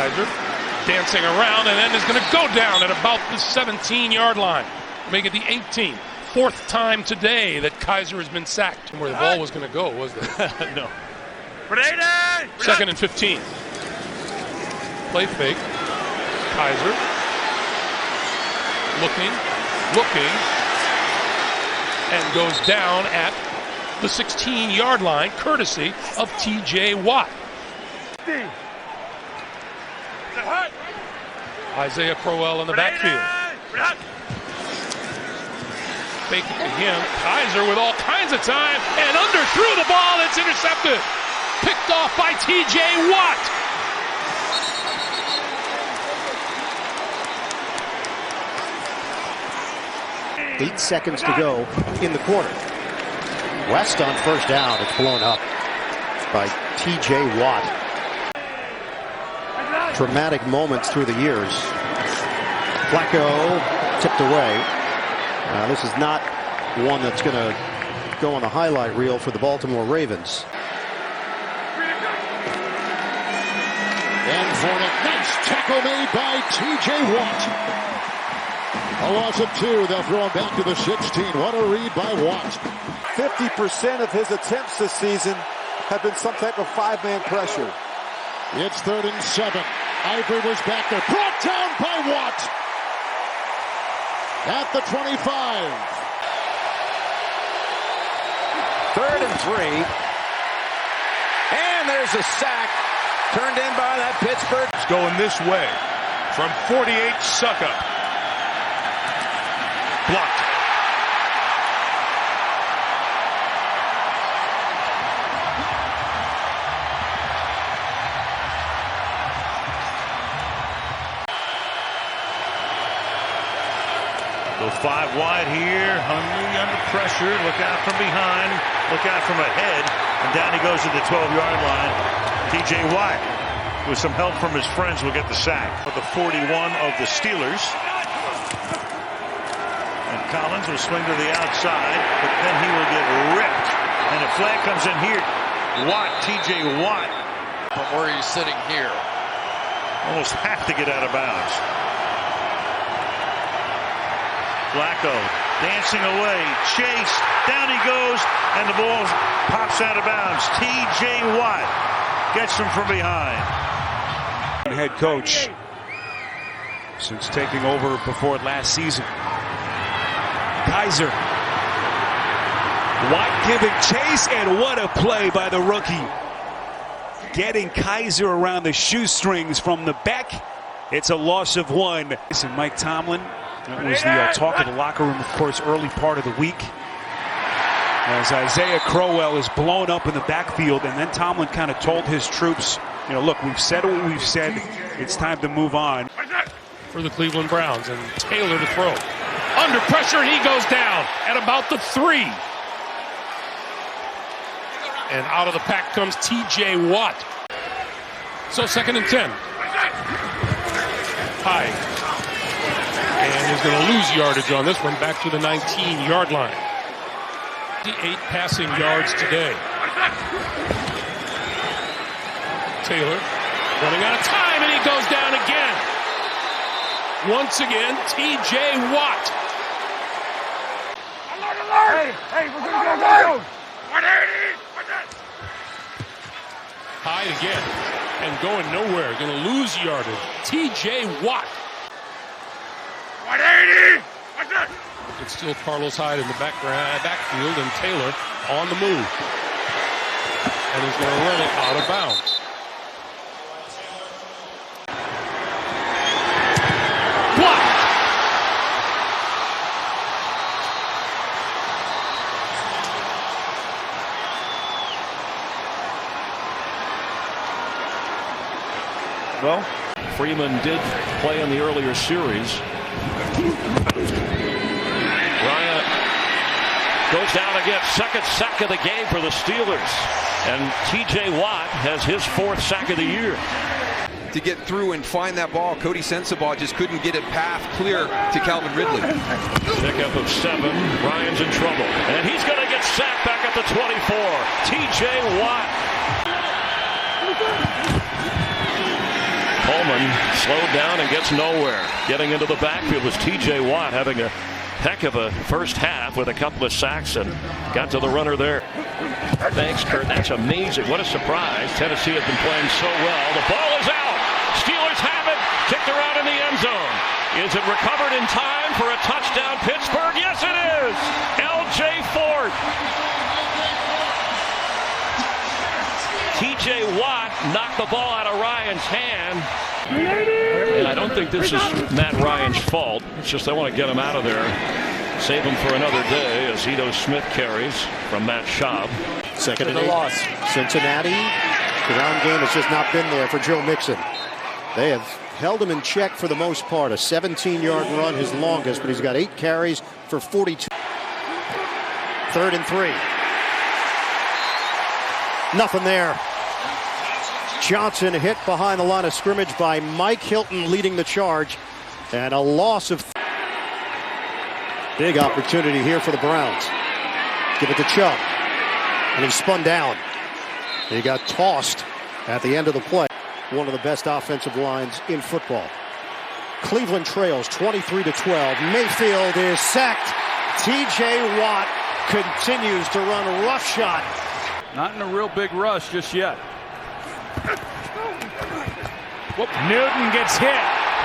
Kaiser dancing around and then is going to go down at about the 17-yard line. Make it the 18th. Fourth time today that Kaiser has been sacked. Where the ball was going to go, was there? No. Second and 15. Play fake. Kaiser. Looking. And goes down at the 16-yard line, courtesy of T.J. Watt. Isaiah Crowell in the backfield. Fake it again. Kaiser with all kinds of time and underthrew the ball. It's intercepted. Picked off by T.J. Watt. Eight seconds to go in the quarter. West on first down. It's blown up by T.J. Watt. Dramatic moments through the years. Flacco tipped away. This is not one that's going to go on the highlight reel for the Baltimore Ravens. And for a nice tackle made by T.J. Watt. A loss of 2. They'll throw him back to the 16. What a read by Watt. 50% of his attempts this season have been some type of five-man pressure. It's 3rd and 7. Ivory was back there. Brought down by Watt. At the 25. 3rd and 3. And there's a sack. Turned in by that Pittsburgh. It's going this way from 48, Suckup. Blocked. Go 5 wide here. Huntley under pressure. Look out from behind. Look out from ahead. And down he goes to the 12-yard line. T.J. Watt, with some help from his friends, will get the sack. For the 41 of the Steelers. And Collins will swing to the outside, but then he will get ripped. And a flag comes in here. Watt, T.J. Watt. From where he's sitting here. Almost have to get out of bounds. Flacco dancing away, chased, down he goes, and the ball pops out of bounds. T.J. Watt gets him from behind. Head coach since taking over before last season. Kaiser. Watt giving chase, and what a play by the rookie. Getting Kaiser around the shoestrings from the back. It's a loss of 1. And Mike Tomlin. That was the talk of the locker room, of course, early part of the week. As Isaiah Crowell is blown up in the backfield, and then Tomlin kind of told his troops, you know, look, we've said what we've said. It's time to move on. For the Cleveland Browns, and Taylor to throw. Under pressure, he goes down at about the 3. And out of the pack comes T.J. Watt. So 2nd and 10. High. And he's going to lose yardage on this one, back to the 19-yard line. 8 passing yards today. Taylor running out of time, and he goes down again. Once again, T.J. Watt. Hey, we're going to go. 180. High again, and going nowhere. Going to lose yardage. T.J. Watt. 180. It's still Carlos Hyde in the backfield, and Taylor on the move. And he's going to run it out of bounds. Blocked. Well, Freeman did play in the earlier series. Bryant goes down again, 2nd sack of the game for the Steelers. And T.J. Watt has his 4th sack of the year. To get through and find that ball, Cody Sensabaugh just couldn't get it path clear to Calvin Ridley. Pickup of 7. Ryan's in trouble. And he's going to get sacked back at the 24. T.J. Watt. Coleman one slowed down and gets nowhere. Getting into the backfield was T.J. Watt, having a heck of a first half with a couple of sacks and got to the runner there. Thanks, Kurt. That's amazing. What a surprise. Tennessee has been playing so well. The ball is out. Steelers have it. Kicked around in the end zone. Is it recovered in time for a touchdown, Pittsburgh? Yes, it is. L.J. Ford. T.J. Watt knocked the ball out of Ryan's hand. And I don't think this is Matt Ryan's fault. It's just they want to get him out of there. Save him for another day as Ito Smith carries from Matt Schaub. Second and 8. Cincinnati. The ground game has just not been there for Joe Mixon. They have held him in check for the most part. A 17-yard run, his longest, but he's got 8 carries for 42. 3rd and 3. Nothing there. Johnson hit behind the line of scrimmage by Mike Hilton leading the charge. And a loss of... Big opportunity here for the Browns. Give it to Chubb. And he spun down. He got tossed at the end of the play. One of the best offensive lines in football. Cleveland trails 23-12. Mayfield is sacked. T.J. Watt continues to run roughshod. Not in a real big rush just yet. Newton gets hit.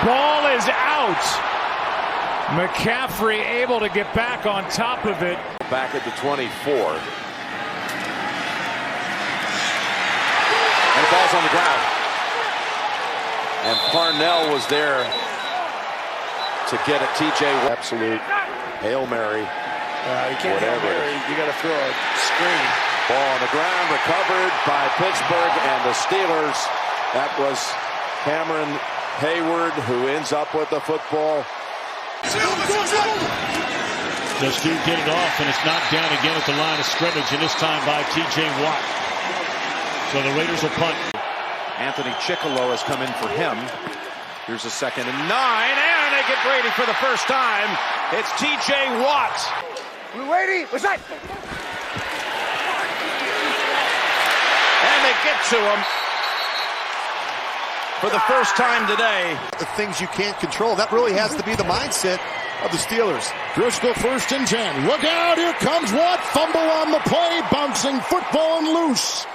Ball is out. McCaffrey able to get back on top of it. Back at the 24. And the ball's on the ground. And Parnell was there to get a T.J. Absolute Hail Mary. You can't Hail Mary. You got to throw a screen. Ball on the ground, recovered by Pittsburgh and the Steelers. That was Cameron Hayward who ends up with the football. Just do get it off, and it's knocked down again at the line of scrimmage, and this time by T.J. Watt. So the Raiders will punt. Anthony Chickalo has come in for him. Here's a 2nd and 9, and they get Brady for the first time. It's T.J. Watt. Brady, what's that? And they get to him for the first time today. The things you can't control. That really has to be the mindset of the Steelers. Driscoll 1st and 10. Look out, here comes Watt. Fumble on the play. Bouncing football and loose.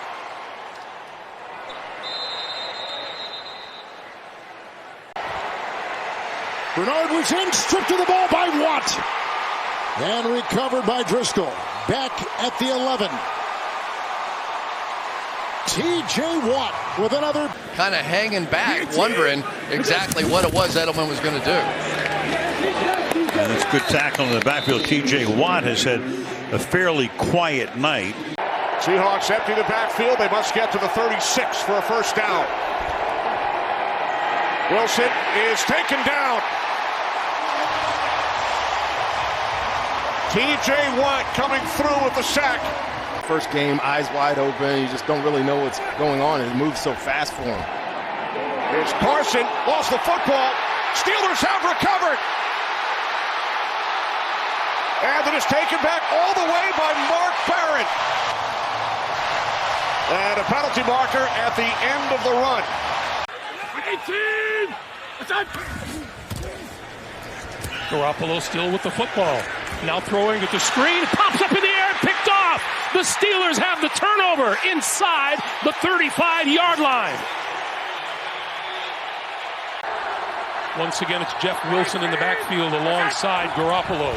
Bernard was in, stripped of the ball by Watt. And recovered by Driscoll. Back at the 11. T.J. Watt with another. Kind of hanging back, wondering exactly what it was Edelman was going to do. And it's good tackle in the backfield. T.J. Watt has had a fairly quiet night. Seahawks empty the backfield. They must get to the 36 for a first down. Wilson is taken down. T.J. Watt coming through with the sack. First game, eyes wide open. You just don't really know what's going on. It moves so fast for him. It's Carson, lost the football. Steelers have recovered. And it is taken back all the way by Mark Barron. And a penalty marker at the end of the run. 18! Garoppolo still with the football. Now throwing at the screen. Pops up in the air and picked off. The Steelers have the turnover inside the 35-yard line. Once again, it's Jeff Wilson in the backfield alongside Garoppolo.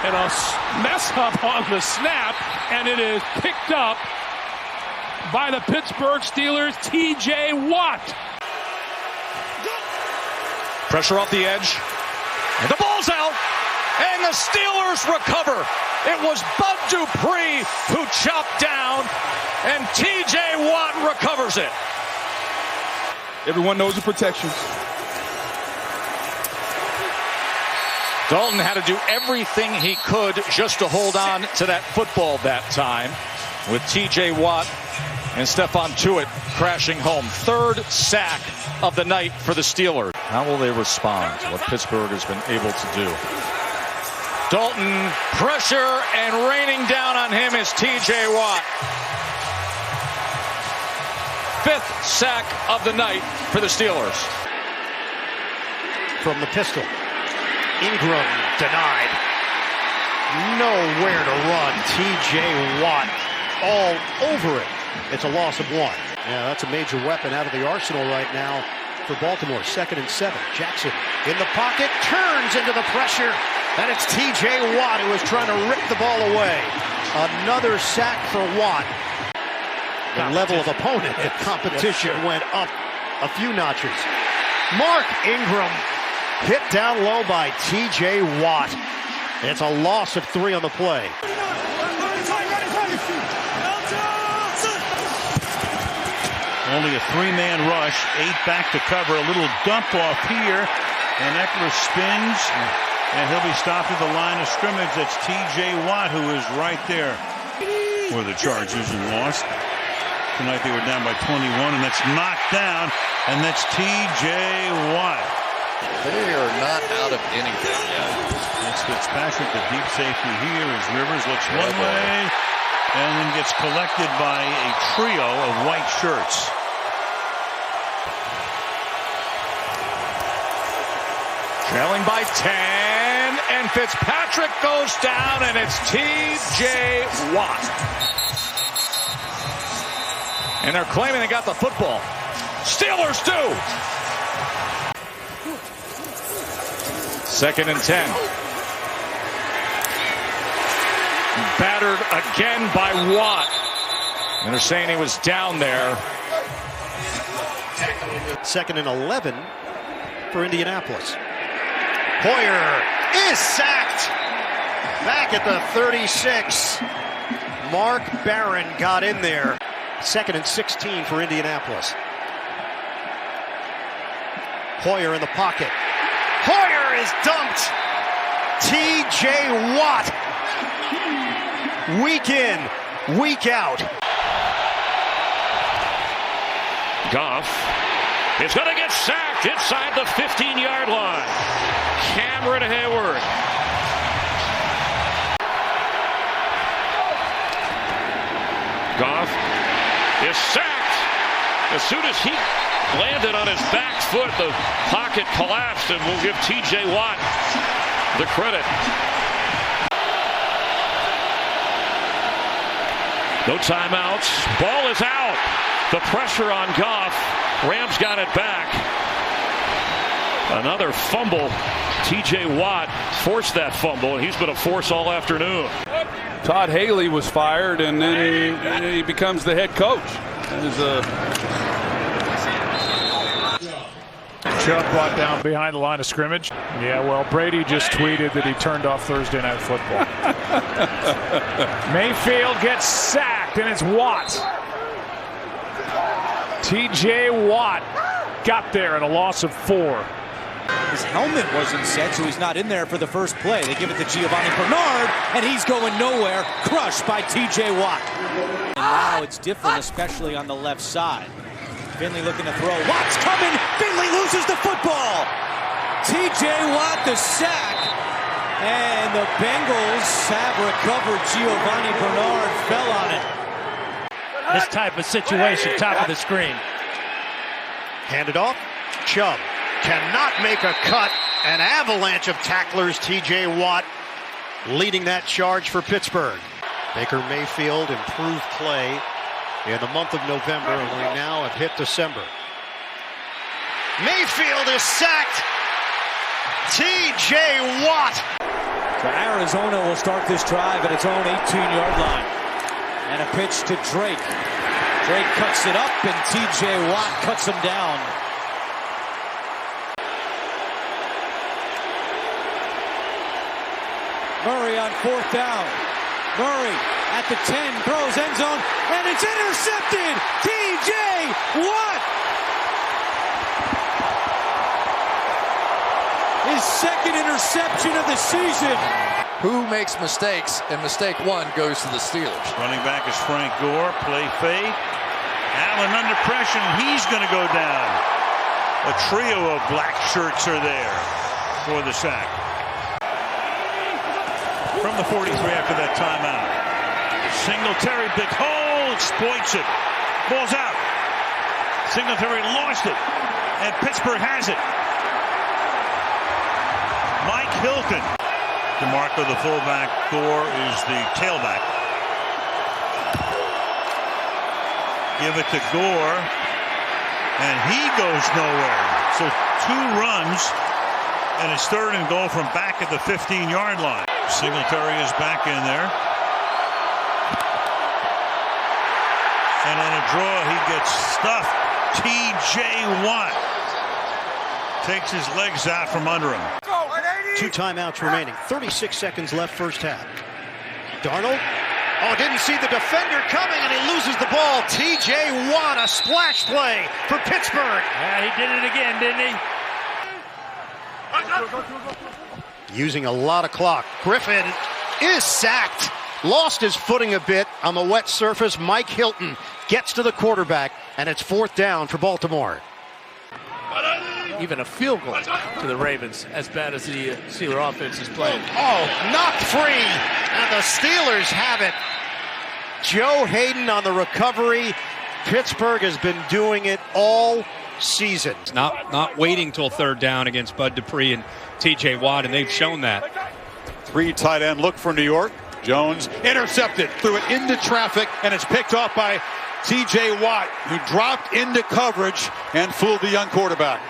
And a mess up on the snap, and it is picked up by the Pittsburgh Steelers, T.J. Watt. Pressure off the edge. And the ball's out. And the Steelers recover. It was Bud Dupree who chopped down, and T.J. Watt recovers it. Everyone knows the protections. Dalton had to do everything he could just to hold on to that football that time, with T.J. Watt and Stephon Tuitt crashing home. 3rd sack of the night for the Steelers. How will they respond to what Pittsburgh has been able to do? Dalton, pressure, and raining down on him is T.J. Watt. 5th sack of the night for the Steelers. from the pistol. Ingram denied. Nowhere to run. T.J. Watt all over it. It's a loss of 1. Yeah, that's a major weapon out of the arsenal right now for Baltimore. 2nd and 7. Jackson in the pocket, turns into the pressure, and it's T.J. Watt who is trying to rip the ball away. Another sack for Watt. The level of opponent and competition went up a few notches. Mark Ingram hit down low by T.J. Watt. It's a loss of 3 on the play. Only a 3-man rush, 8 back to cover, a little dump off here, and Eckler spins, and he'll be stopped at the line of scrimmage. That's T.J. Watt, who is right there for the Chargers and lost. Tonight they were down by 21, and that's knocked down, and that's T.J. Watt. They are not out of anything yet. That's Fitzpatrick, the deep safety here as Rivers looks one way, and then gets collected by a trio of white shirts. Trailing by 10, and Fitzpatrick goes down, and it's T.J. Watt. And they're claiming they got the football. Steelers do. 2nd and 10. Battered again by Watt. And they're saying he was down there. 2nd and 11 for Indianapolis. Hoyer is sacked. Back at the 36. Mark Barron got in there. 2nd and 16 for Indianapolis. Hoyer in the pocket. Hoyer is dumped. T.J. Watt. Week in, week out. Goff is going to get sacked inside the 15-yard line. Cameron Hayward. Goff is sacked. As soon as he landed on his back foot, the pocket collapsed, and we'll give T.J. Watt the credit. No timeouts. Ball is out. The pressure on Goff. Rams got it back. Another fumble. T.J. Watt forced that fumble, and he's been a force all afternoon. Todd Haley was fired, and then he becomes the head coach. Chubb brought down behind the line of scrimmage. Yeah, well, Brady just tweeted that he turned off Thursday Night Football. Mayfield gets sacked, and it's Watt. T.J. Watt got there at a loss of 4. His helmet wasn't set, so he's not in there for the first play. They give it to Giovanni Bernard, and he's going nowhere. Crushed by T.J. Watt. And now it's different, especially on the left side. Finley looking to throw. Watt's coming. Finley loses the football. T.J. Watt the sack. And the Bengals have recovered. Giovanni Bernard fell on it. This type of situation, top of the screen. Handed off. Chubb cannot make a cut. An avalanche of tacklers. T.J. Watt leading that charge for Pittsburgh. Baker Mayfield improved play in the month of November, and we now have hit December. Mayfield is sacked. T.J. Watt. So Arizona will start this drive at its own 18-yard line. And a pitch to Drake. Drake cuts it up, and T.J. Watt cuts him down. Murray on 4th down. Murray at the 10, throws end zone, and it's intercepted! T.J. Watt! His second interception of the season. Who makes mistakes, and mistake 1 goes to the Steelers. Running back is Frank Gore, play fake. Allen under pressure, and he's going to go down. A trio of black shirts are there for the sack. From the 43 after that timeout. Singletary, big hole, exploits it. Ball's out. Singletary lost it, and Pittsburgh has it. Hilton. DeMarco, the fullback. Thor is the tailback. Give it to Gore. And he goes nowhere. So 2 runs. And it's 3rd and goal from back at the 15-yard line. Singletary is back in there. And on a draw, he gets stuffed. T.J. Watt takes his legs out from under him. 2 timeouts remaining. 36 seconds left first half. Darnold. Oh, didn't see the defender coming, and he loses the ball. T.J. Watt, a splash play for Pittsburgh. Yeah, he did it again, didn't he? Using a lot of clock. Griffin is sacked. Lost his footing a bit on the wet surface. Mike Hilton gets to the quarterback, and it's 4th down for Baltimore. Even a field goal to the Ravens, as bad as the Steelers offense is playing. Oh, knocked free, and the Steelers have it. Joe Hayden on the recovery. Pittsburgh has been doing it all season. Not waiting till 3rd down against Bud Dupree and T.J. Watt, and they've shown that. 3 tight end look for New York. Jones intercepted, threw it into traffic, and it's picked off by T.J. Watt, who dropped into coverage and fooled the young quarterback.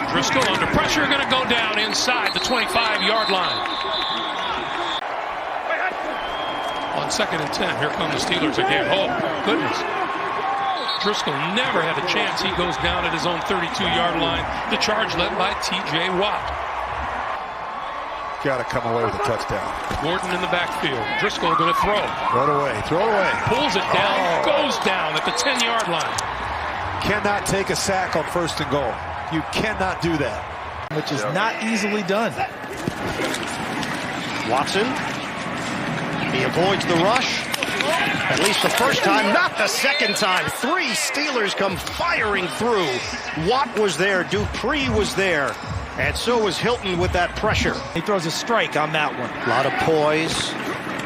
Driscoll under pressure, going to go down inside the 25-yard line. On 2nd and 10, here come the Steelers again. Oh, goodness. Driscoll never had a chance. He goes down at his own 32-yard line. The charge led by T.J. Watt. Got to come away with a touchdown. Gordon in the backfield. Driscoll going to throw. Throw it away. Throw it away. Pulls it down. Goes down at the 10-yard line. Cannot take a sack on 1st and goal. You cannot do that. Which is not easily done. Watson. He avoids the rush. At least the first time, not the second time. 3 Steelers come firing through. Watt was there. Dupree was there. And so was Hilton with that pressure. He throws a strike on that one. A lot of poise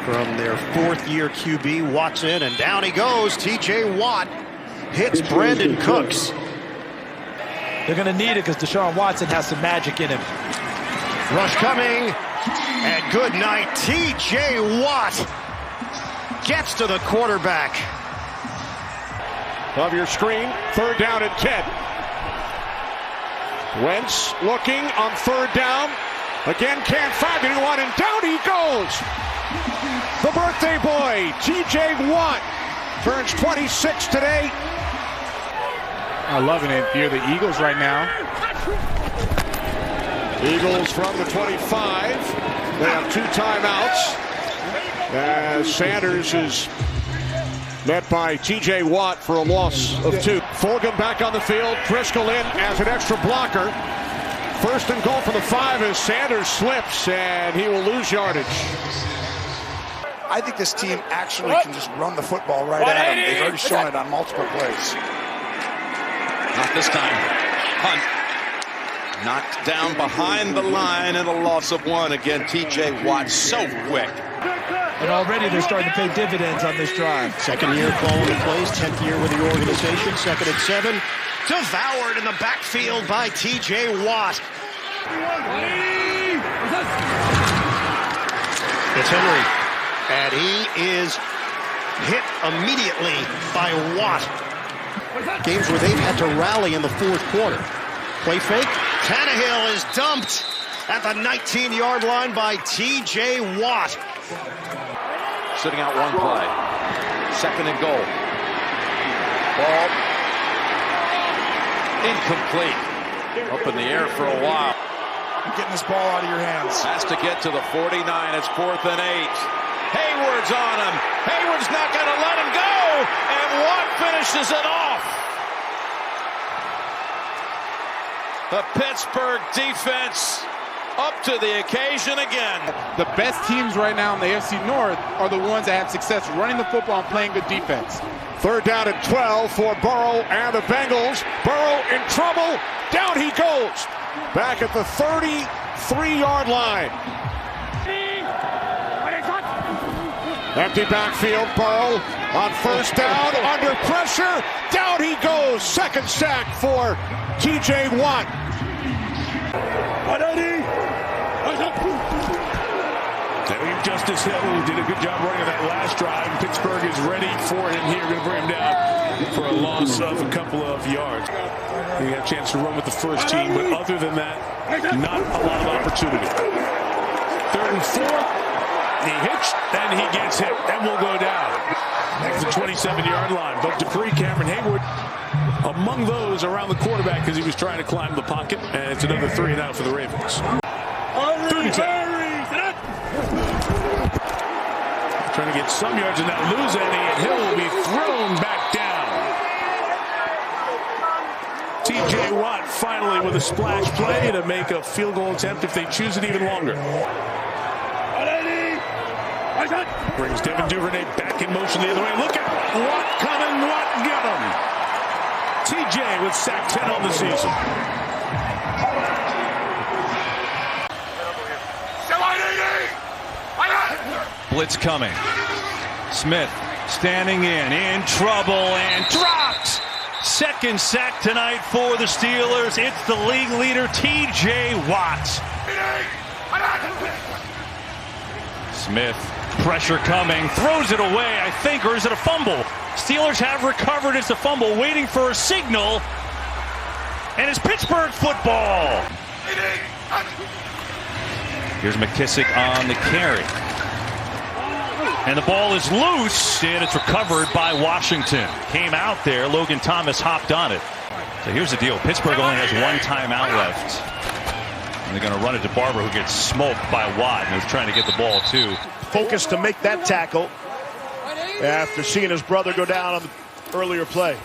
from their 4th-year QB. Watson, and down he goes. T.J. Watt hits Brandon Cooks. They're going to need it because Deshaun Watson has some magic in him. Rush coming. And good night. T.J. Watt gets to the quarterback. Of your screen, 3rd down and 10. Wentz looking on 3rd down. Again, can't find anyone, and down he goes. The birthday boy, T.J. Watt, turns 26 today. I'm loving it here, the Eagles right now. Eagles from the 25. They have 2 timeouts. As Sanders is met by T.J. Watt for a loss of 2. Fulgham back on the field. Driscoll in as an extra blocker. 1st and goal for the 5 as Sanders slips, and he will lose yardage. I think this team actually can just run the football right at him. They've already shown it on multiple plays. Not this time. Hunt. Knocked down behind the line and a loss of 1. Again, T.J. Watt so quick. And already they're starting to pay dividends on this drive. 2nd year calling the plays, 10th year with the organization. 2nd and 7. Devoured in the backfield by T.J. Watt. It's Henry. And he is hit immediately by Watt. Games where they've had to rally in the 4th quarter. Play fake. Tannehill is dumped at the 19-yard line by T.J. Watt. Sitting out 1 play. 2nd and goal. Ball incomplete. Up in the air for a while. You're getting this ball out of your hands. Has to get to the 49. It's 4th and 8. Hayward's on him. Hayward's not going to let him go. And Watt finishes it off. The Pittsburgh defense up to the occasion again. The best teams right now in the AFC North are the ones that have success running the football and playing good defense. 3rd down and 12 for Burrow and the Bengals. Burrow in trouble. Down he goes. Back at the 33-yard line. Empty backfield. Burrow on 1st down. Under pressure. Down he goes. 2nd sack for T.J. Watt. Justice Hill did a good job running that last drive. Pittsburgh is ready for him here. Going to bring him down for a loss of a couple of yards. He had a chance to run with the first team, but other than that, not a lot of opportunity. 3rd and 4. He hits, and he gets hit, and will go down at the 27-yard line. But Dupree, Cameron Hayward, among those around the quarterback because he was trying to climb the pocket, and it's another 3 and out for the Ravens. Trying to get some yards and not lose any, and Hill will be thrown back down. T.J. Watt finally with a splash play to make a field goal attempt if they choose it even longer. Brings Devin Duvernay back in motion the other way. Look out! Watt coming, Watt got him. T.J. with sack 10 on the season. Blitz coming. Smith standing in trouble and dropped. Second sack tonight for the Steelers. It's the league leader, T.J. Watt. Smith, pressure coming, throws it away, I think, or is it a fumble? Steelers have recovered. It's a fumble, waiting for a signal. And it's Pittsburgh football. Here's McKissick on the carry. And the ball is loose, and it's recovered by Washington. Came out there, Logan Thomas hopped on it. So here's the deal. Pittsburgh only has 1 timeout left. And they're going to run it to Barber, who gets smoked by Watt, and was trying to get the ball, too. Focused to make that tackle after seeing his brother go down on the earlier play.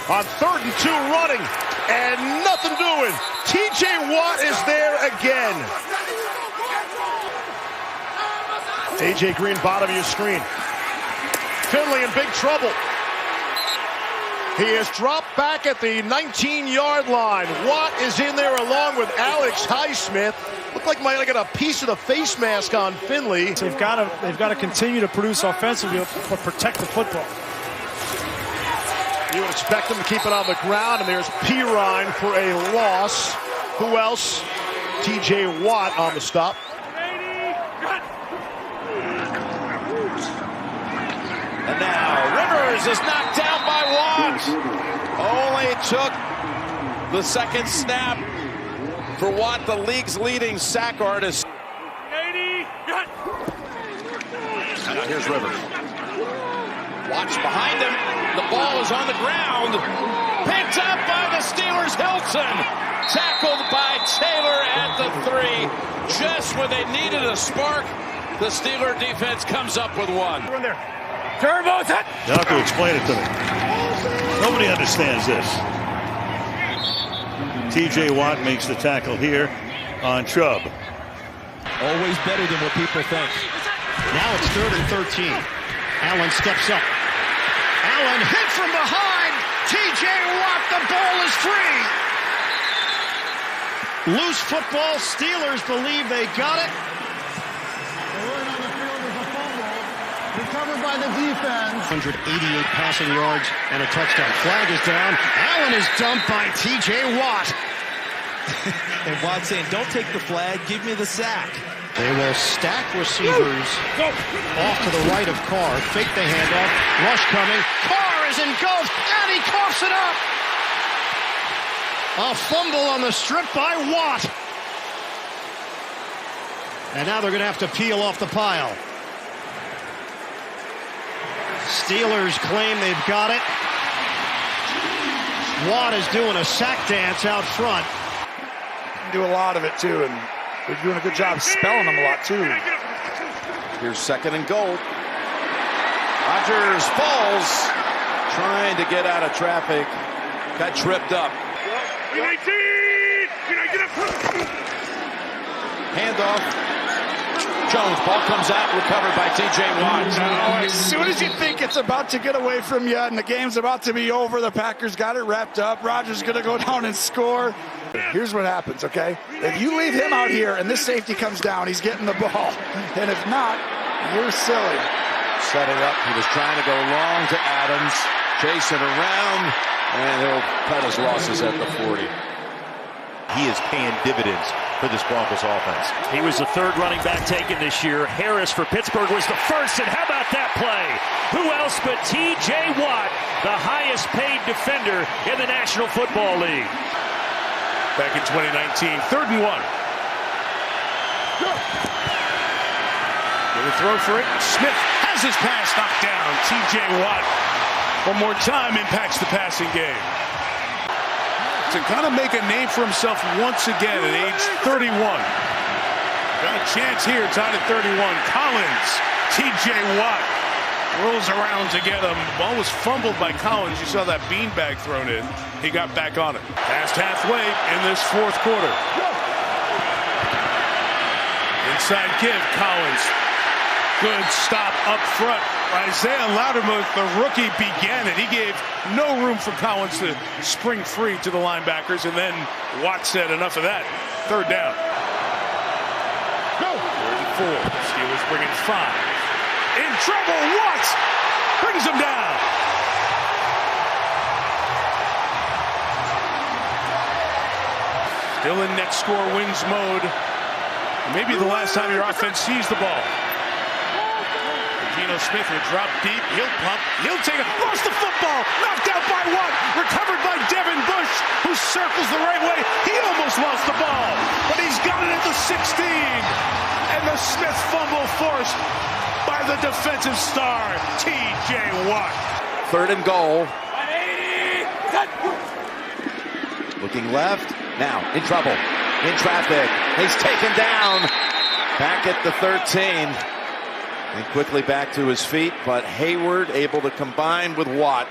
On 3rd and 2 running, and nothing doing. T.J. Watt is there again. A.J. Green, bottom of your screen. Finley in big trouble. He is dropped back at the 19-yard line. Watt is in there along with Alex Highsmith. Looked like might have got a piece of the face mask on Finley. They've got to continue to produce offensively, but protect the football. You would expect them to keep it on the ground, and there's Pirine for a loss. Who else? T.J. Watt on the stop. And now Rivers is knocked down by Watt. Only took the second snap for Watt, the league's leading sack artist. Now here's Rivers. Watt's behind him. The ball is on the ground. Picked up by the Steelers. Hilton tackled by Taylor at the 3. Just when they needed a spark, the Steeler defense comes up with one. Now to explain it to me. Nobody understands this. T.J. Watt makes the tackle here on Chubb. Always better than what people think. Now it's 3rd and 13. Allen steps up. Allen hit from behind. T.J. Watt, the ball is free. Loose football. Steelers believe they got it. Recovered by the defense. 188 passing yards and a touchdown. Flag is down. Allen is dumped by T.J. Watt. And Watt saying, don't take the flag, give me the sack. They will stack receivers off to the right of Carr. Fake the handoff. Rush coming. Carr is engulfed, and he coughs it up. A fumble on the strip by Watt. And now they're going to have to peel off the pile. Steelers claim they've got it. Watt is doing a sack dance out front. Do a lot of it, too, and they're doing a good job spelling them a lot, too. Here's 2nd and goal. Rodgers falls, trying to get out of traffic. Got tripped up. Handoff. Jones, ball comes out, recovered by T.J. Watt. As soon as you think it's about to get away from you and the game's about to be over, the Packers got it wrapped up. Rodgers is going to go down and score. Here's what happens, okay? If you leave him out here and this safety comes down, he's getting the ball. And if not, you're silly. Set it up. He was trying to go long to Adams. Chasing around. And he'll cut his losses at the 40. He is paying dividends for this Broncos offense. He was the third running back taken this year. Harris for Pittsburgh was the first, and how about that play? Who else but T.J. Watt, the highest paid defender in the National Football League. Back in 2019, 3rd and 1. Gonna throw for it. Smith has his pass knocked down. T.J. Watt, one more time, impacts the passing game. To kind of make a name for himself once again at age 31. Got a chance here, tied at 31. Collins, T.J. Watt rolls around to get him. Ball was fumbled by Collins. You saw that beanbag thrown in. He got back on it. Past halfway in this 4th quarter. Inside give, Collins. Good stop up front. Isaiah Loudermilk, the rookie, began it. He gave no room for Collins to spring free to the linebackers, and then Watt said enough of that. 3rd down. 3rd and 4. Steelers bringing 5. In trouble, Watt brings him down. Still in net score wins mode. Maybe the last time your offense sees the ball. Geno Smith will drop deep. He'll pump. He'll take it. Lost the football. Knocked out by Watt. Recovered by Devin Bush, who circles the right way. He almost lost the ball, but he's got it at the 16. And the Smith fumble forced by the defensive star, T.J. Watt. 3rd and goal. Looking left. Now in trouble. In traffic. He's taken down. Back at the 13. And quickly back to his feet, but Hayward able to combine with Watt.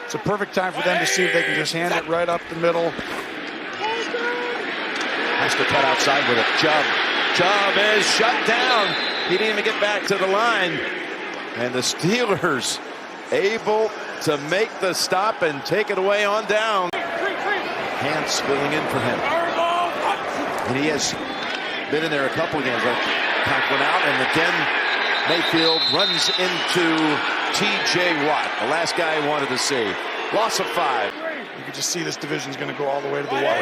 It's a perfect time for them to see if they can just hand it right up the middle. Has to cut outside with it. Chubb is shut down. He didn't even get back to the line. And the Steelers able to make the stop and take it away on down. Hands spilling in for him. And he has been in there a couple of games. Pack one out, and again Mayfield runs into T.J. Watt, the last guy he wanted to see. Loss of 5. You can just see this division's going to go all the way to the wall.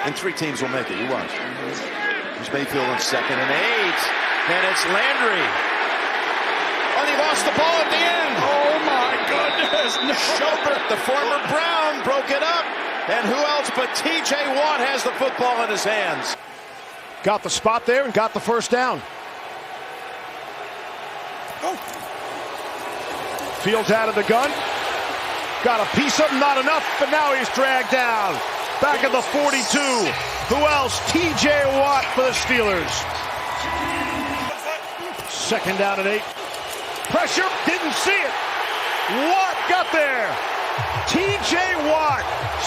And 3 teams will make it. You watch. There's Mayfield on 2nd and 8. And it's Landry. And he lost the ball at the end. Oh, my goodness. No. Schobert, the former Brown, broke it up. And who else but T.J. Watt has the football in his hands. Got the spot there and got the 1st down. Fields out of the gun. Got a piece of him, not enough, but now he's dragged down. Back at the 42. Who else? T.J. Watt for the Steelers. 2nd down and 8. Pressure, didn't see it. Watt got there. T.J. Watt,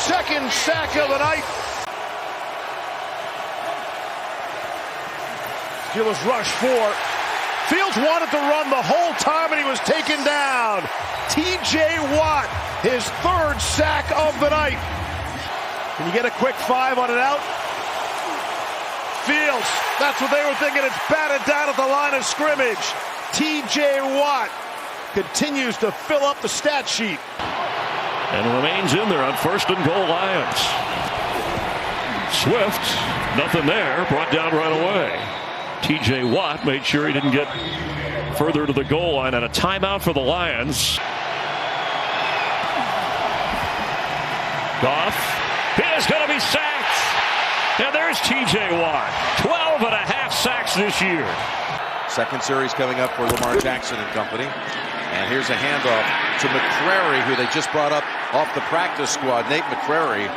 2nd sack of the night. Steelers rush 4. Fields wanted to run the whole time, and he was taken down. T.J. Watt, his 3rd sack of the night. Can you get a quick 5 on it out? Fields, that's what they were thinking. It's batted down at the line of scrimmage. T.J. Watt continues to fill up the stat sheet. And remains in there on 1st and goal, Lions. Swift, nothing there, brought down right away. T.J. Watt made sure he didn't get further to the goal line, and a timeout for the Lions. Goff, he is going to be sacked. And there's T.J. Watt, 12 and a half sacks this year. 2nd series coming up for Lamar Jackson and company. And here's a handoff to McCrary, who they just brought up off the practice squad. Nate McCrary.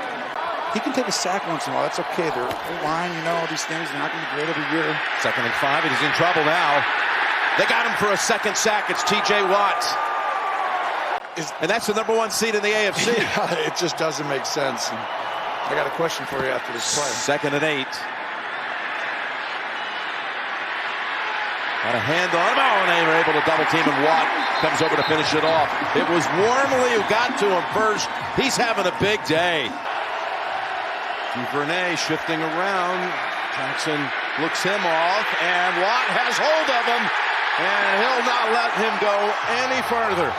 He can take a sack once in a while. That's okay. They're line, all these things. They're not going to be great every year. 2nd and 5. He's in trouble now. They got him for a 2nd sack. It's T.J. Watt. And that's the number 1 seed in the AFC. Yeah, it just doesn't make sense. And I got a question for you after this play. 2nd and 8. Got a hand on him. Oh, and they were able to double team him. Watt comes over to finish it off. It was Wormley who got to him first. He's having a big day. Duvernay shifting around. Jackson looks him off, and Watt has hold of him, and he'll not let him go any further.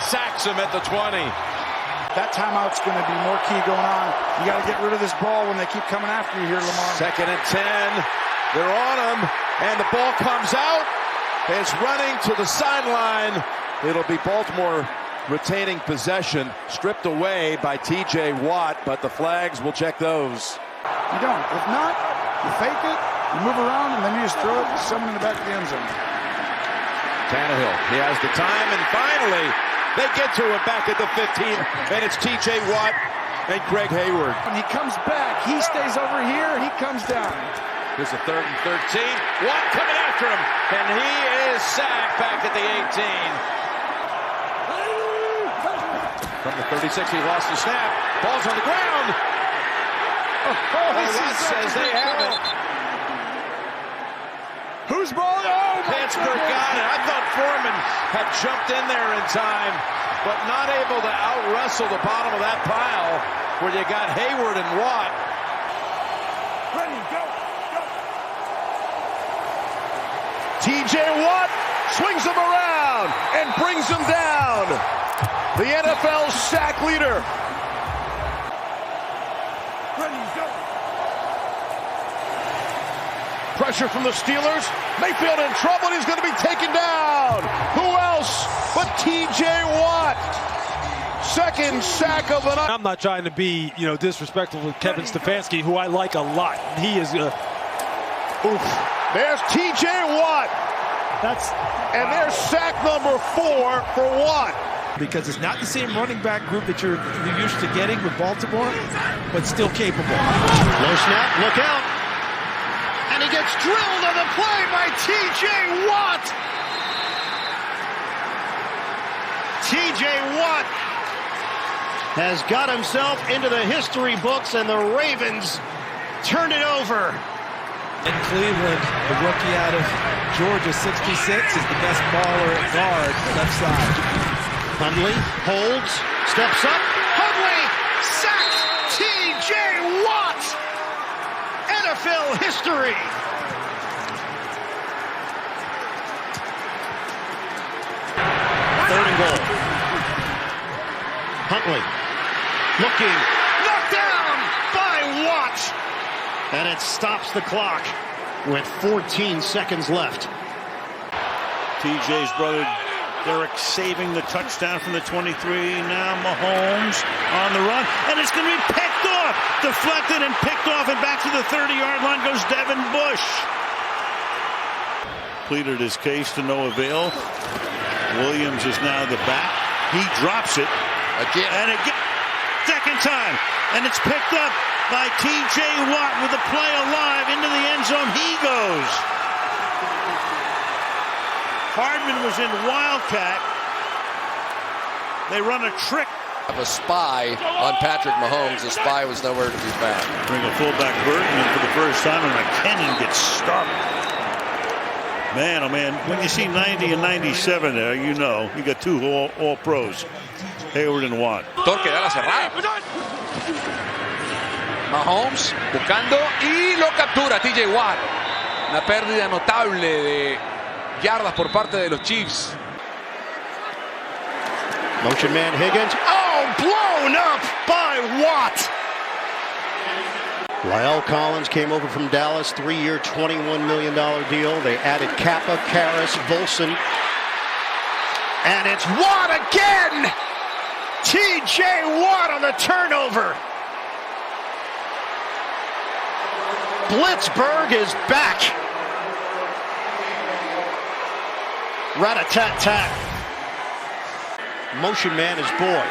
Sacks him at the 20. That timeout's going to be more key going on. You got to get rid of this ball when they keep coming after you here, Lamar. 2nd and 10. They're on him, and the ball comes out. It's running to the sideline. It'll be Baltimore retaining possession, stripped away by T.J. Watt, but the flags will check those. You don't. If not, you fake it, you move around, and then you just throw it to someone in the back of the end zone. Tannehill, he has the time, and finally, they get to it back at the 15, and it's T.J. Watt and Greg Hayward. When he comes back, he stays over here, he comes down. Here's a 3rd and 13. Watt coming after him, and he is sacked back at the 18. From the 36, he lost the snap. Ball's on the ground. Watt says they have it. Whose ball? Oh, Pittsburgh got it. I thought Foreman had jumped in there in time, but not able to out-wrestle the bottom of that pile where you got Hayward and Watt. T.J. Watt swings him around and brings him down. The NFL sack leader. Pressure from the Steelers. Mayfield in trouble. He's going to be taken down. Who else but T.J. Watt? 2nd sack of the night. I'm not trying to be, disrespectful with Kevin Stefanski, who I like a lot. He is oof. There's T.J. Watt. And there's sack number 4 for Watt. Because it's not the same running back group that you're used to getting with Baltimore, but still capable. Low snap, look out. And he gets drilled on the play by T.J. Watt. T.J. Watt has got himself into the history books, and the Ravens turn it over. In Cleveland, the rookie out of Georgia, 66, is the best baller at guard, left side. Hundley holds, steps up. Hundley sacks T.J. Watt. NFL history. Third and goal. Huntley looking, knocked down by Watt. And it stops the clock with 14 seconds left. TJ's brother Derek saving the touchdown from the 23. Now Mahomes on the run, and it's going to be picked off, deflected and picked off, and back to the 30-yard line goes Devin Bush. Pleaded his case to no avail. Williams is now the back. He drops it again, and again, second time, and it's picked up by T.J. Watt with the play alive into the end zone. He goes. Hardman was in Wildcat. They run a trick. Of a spy on Patrick Mahomes. The spy was nowhere to be found. Bring a fullback Burton in for the first time, and McKinnon gets started. Man, oh man, when you see 90 and 97 there, you know you got two all pros, Hayward and Watt. Torque da la cerrada. Mahomes buscando y lo captura TJ Watt. Una pérdida notable de yardas por parte de los Chiefs. Motion man Higgins. Oh, blown up by Watt. La'el Collins came over from Dallas, 3-year, $21 million deal. They added Kappa, Karras, Volson. And it's Watt again! T.J. Watt on the turnover. Blitzburg is back. Rat-a-tat-tat. Motion man is Boyd.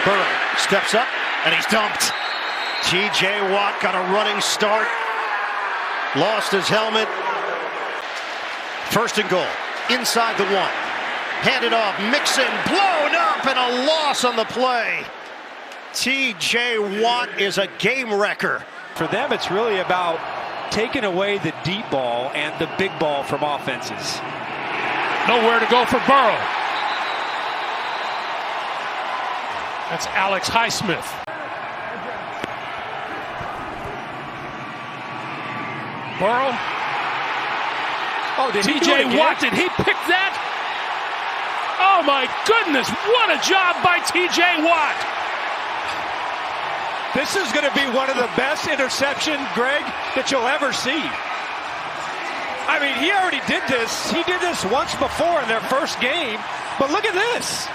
Burrow steps up, and he's dumped. T.J. Watt got a running start. Lost his helmet. First and goal. Inside the one. Handed off. Mixon blown up, and a loss on the play. T.J. Watt is a game wrecker. For them, it's really about taking away the deep ball and the big ball from offenses. Nowhere to go for Burrow. That's Alex Highsmith. Burrow. Oh, did T.J. Watt, did he pick that? Oh my goodness, what a job by TJ Watt. This is going to be one of the best interceptions, Greg, that you'll ever see. I mean, he already did this. He did this once before in their first game. But look at this.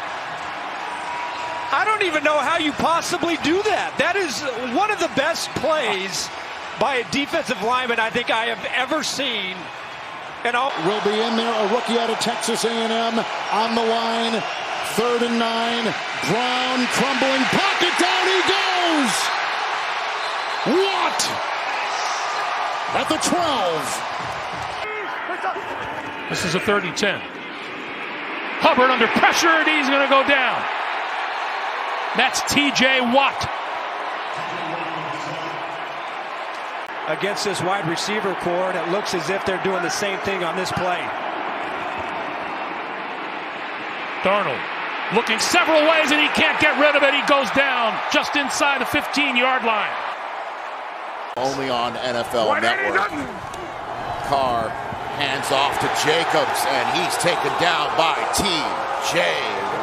I don't even know how you possibly do that. That is one of the best plays by a defensive lineman I think I have ever seen. And will be in there, a rookie out of Texas A&M on the line. 3rd and 9. Brown crumbling pocket, down he goes. What? At the 12. This is a 3rd and 10. Hubbard under pressure, and he's going to go down. That's TJ Watt. Against this wide receiver core, and it looks as if they're doing the same thing on this play. Darnold looking several ways, and he can't get rid of it. He goes down just inside the 15-yard line. Only on NFL Network. Carr hands off to Jacobs, and he's taken down by T.J.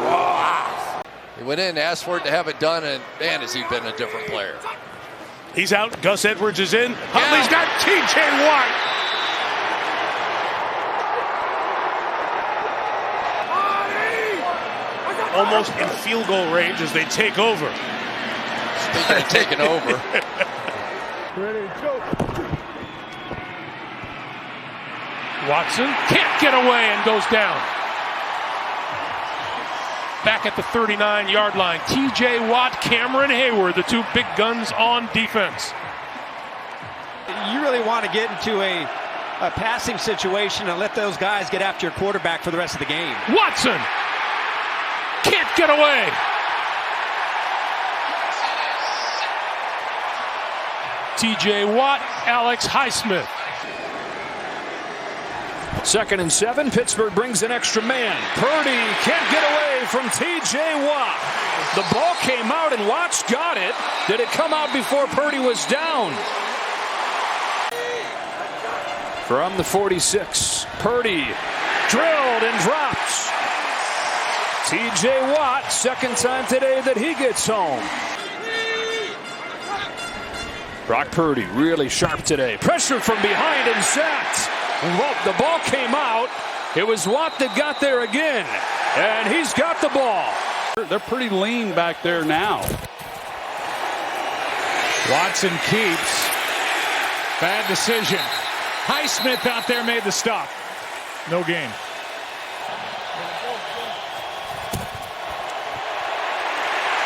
Watt. He went in and asked for it to have it done, and man, has he been a different player. He's out. Gus Edwards is in. Huntley's got T.J. Watt. Almost in field goal range as they take over. Speaking of taking over. Ready, go. Watson can't get away and goes down. Back at the 39-yard line, TJ Watt, Cameron Hayward, the two big guns on defense. You really want to get into a passing situation and let those guys get after your quarterback for the rest of the game. Watson can't get away. TJ Watt, Alex Highsmith. 2nd and 7. Pittsburgh brings an extra man. Purdy can't get away from TJ Watt. The ball came out and Watts got it. Did it come out before Purdy was down? From the 46, Purdy drilled and drops. TJ Watt, 2nd time today that he gets home. Brock Purdy really sharp today. Pressured from behind and sacked. The ball came out. It was Watt that got there again. And he's got the ball. They're pretty lean back there now. Watson keeps. Bad decision. Highsmith out there made the stop. No gain.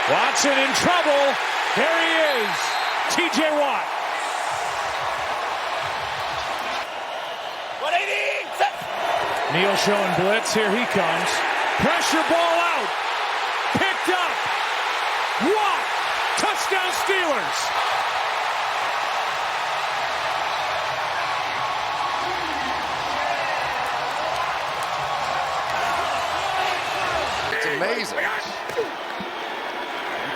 Watson in trouble. There he is. TJ Watt. Neal showing blitz. Here he comes. Pressure ball out. Picked up. Watt. Touchdown Steelers. It's amazing.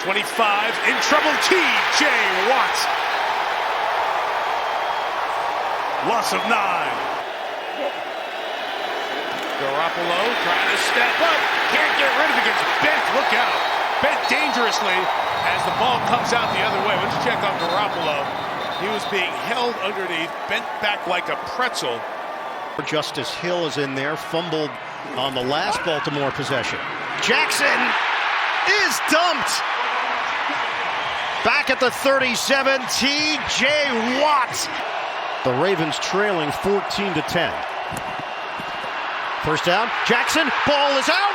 25 in trouble. T.J. Watt. Loss of 9. Garoppolo trying to step up. Can't get rid of it. Gets bent. Look out. Bent dangerously as the ball comes out the other way. Let's check on Garoppolo. He was being held underneath, bent back like a pretzel. Justice Hill is in there. Fumbled on the last Baltimore possession. Jackson is dumped. Back at the 37, T.J. Watt. The Ravens trailing 14-10. First down, Jackson, ball is out.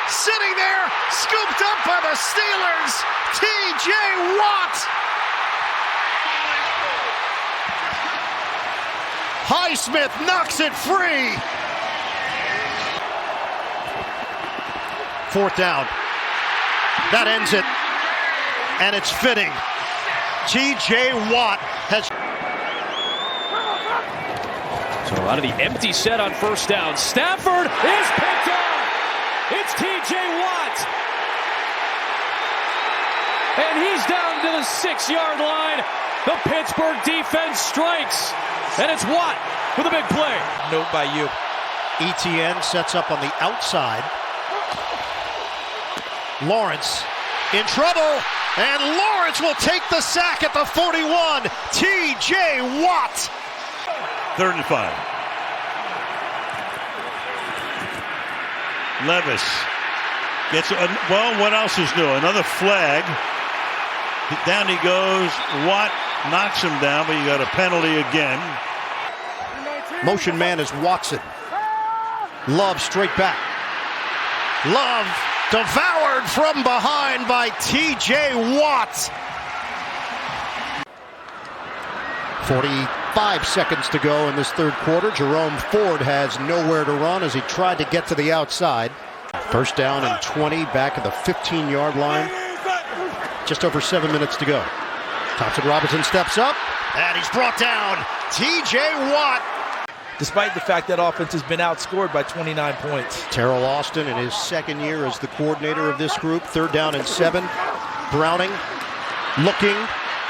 Sitting there, scooped up by the Steelers, T.J. Watt. Highsmith knocks it free. 4th down. That ends it. And it's fitting. T.J. Watt has... So out of the empty set on 1st down. Stafford is picked up. It's TJ Watt. And he's down to the 6-yard line. The Pittsburgh defense strikes. And it's Watt with a big play. Note by you. ETN sets up on the outside. Lawrence in trouble, and Lawrence will take the sack at the 41. T.J. Watt. 3rd and 5. Levis gets, well, what else is new? Another flag. Down he goes. Watt knocks him down, but you got a penalty again. Motion man is Watson. Love straight back. Love devoured from behind by T.J. Watt. 45 seconds to go in this third quarter. Jerome Ford has nowhere to run as he tried to get to the outside. First down and 20, back at the 15-yard line. Just over 7 minutes to go. Thompson Robinson steps up, and he's brought down. T.J. Watt. Despite the fact that offense has been outscored by 29 points. Terrell Austin in his second year as the coordinator of this group. 3rd down and 7. Browning looking.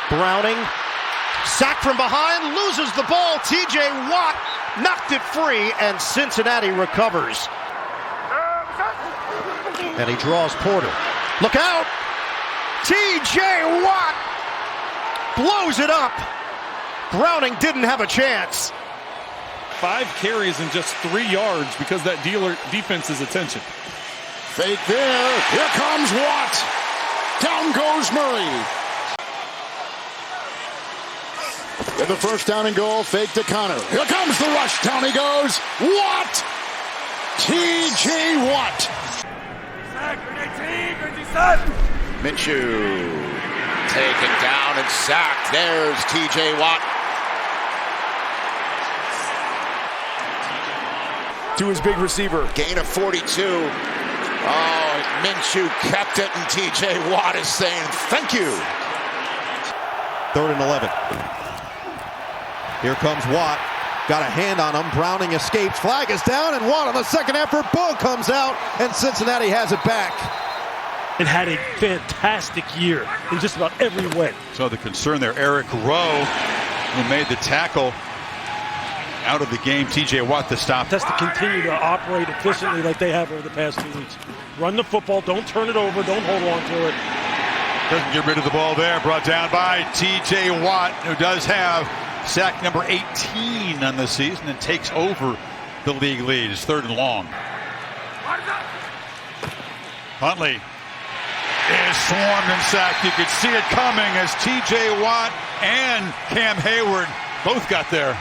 Browning. Sacked from behind. Loses the ball. T.J. Watt knocked it free, and Cincinnati recovers. And he draws Porter. Look out! T.J. Watt blows it up. Browning didn't have a chance. 5 carries in just 3 yards because that defense's attention. Fake there. Here comes Watt. Down goes Murray. In the first down and goal, fake to Connor. Here comes the rush. Down he goes. Watt. T.J. Watt. Minshew taken down and sacked. There's T.J. Watt. To his big receiver. Gain of 42. Oh, Minshew kept it, and T.J. Watt is saying thank you. 3rd and 11. Here comes Watt. Got a hand on him. Browning escapes. Flag is down, and Watt on the second effort. Ball comes out, and Cincinnati has it back. And had a fantastic year in just about every way. So the concern there, Eric Rowe, who made the tackle, out of the game. T.J. Watt to stop. Has to continue to operate efficiently like they have over the past 2 weeks. Run the football. Don't turn it over. Don't hold on to it. Doesn't get rid of the ball there. Brought down by T.J. Watt, who does have sack number 18 on the season and takes over the league lead. It's 3rd and long. Huntley is swarmed and sacked. You could see it coming as T.J. Watt and Cam Hayward both got there.